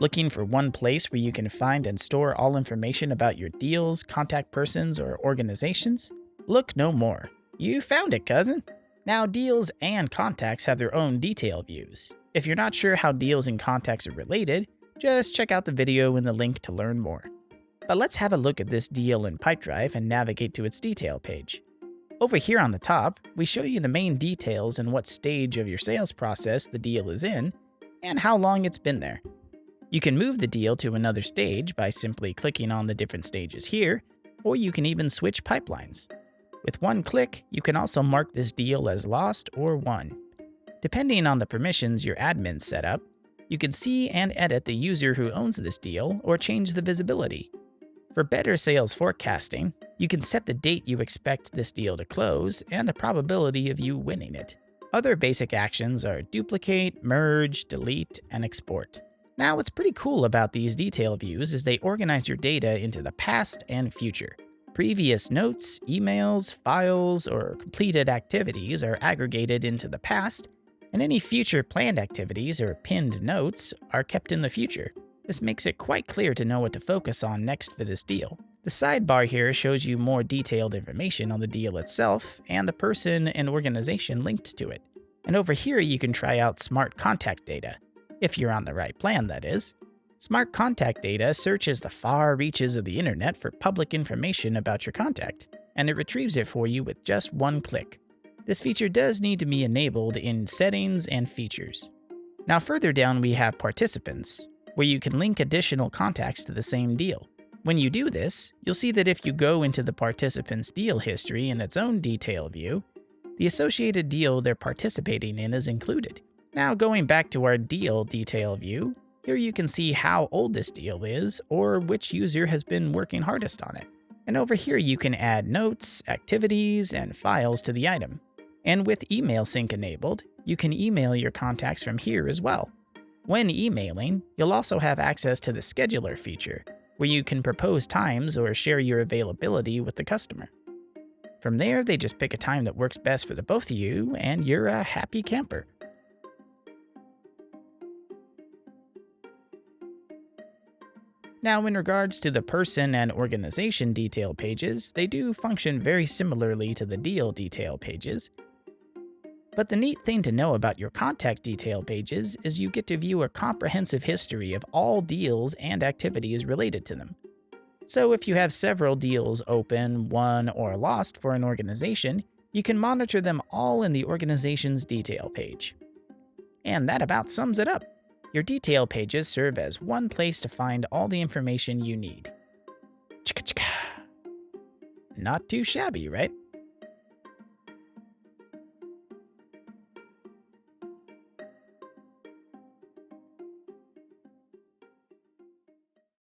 Looking for one place where you can find and store all information about your deals, contact persons, or organizations? Look no more. You found it, cousin. Now, deals and contacts have their own detail views. If you're not sure how deals and contacts are related, just check out the video in the link to learn more. But let's have a look at this deal in Pipedrive and navigate to its detail page. Over here on the top, we show you the main details and what stage of your sales process the deal is in, and how long it's been there. You can move the deal to another stage by simply clicking on the different stages here, or you can even switch pipelines. With one click, you can also mark this deal as lost or won. Depending on the permissions your admin set up, you can see and edit the user who owns this deal or change the visibility. For better sales forecasting, you can set the date you expect this deal to close and the probability of you winning it. Other basic actions are duplicate, merge, delete, and export. Now, what's pretty cool about these detail views is they organize your data into the past and future. Previous notes, emails, files, or completed activities are aggregated into the past, and any future planned activities or pinned notes are kept in the future. This makes it quite clear to know what to focus on next for this deal. The sidebar here shows you more detailed information on the deal itself and the person and organization linked to it. And over here you can try out Smart Contact Data. If you're on the right plan, that is. Smart Contact Data searches the far reaches of the internet for public information about your contact, and it retrieves it for you with just one click. This feature does need to be enabled in Settings and Features. Now further down we have Participants, where you can link additional contacts to the same deal. When you do this, you'll see that if you go into the participant's deal history in its own detail view, the associated deal they're participating in is included. Now going back to our deal detail view, here you can see how old this deal is or which user has been working hardest on it. And over here you can add notes, activities, and files to the item. And with email sync enabled, you can email your contacts from here as well. When emailing, you'll also have access to the scheduler feature, where you can propose times or share your availability with the customer. From there, they just pick a time that works best for the both of you, and you're a happy camper. Now, in regards to the person and organization detail pages, they do function very similarly to the deal detail pages. But the neat thing to know about your contact detail pages is you get to view a comprehensive history of all deals and activities related to them. So if you have several deals open, won, or lost for an organization, you can monitor them all in the organization's detail page. And that about sums it up. Your detail pages serve as one place to find all the information you need. Chicka chicka. Not too shabby, right?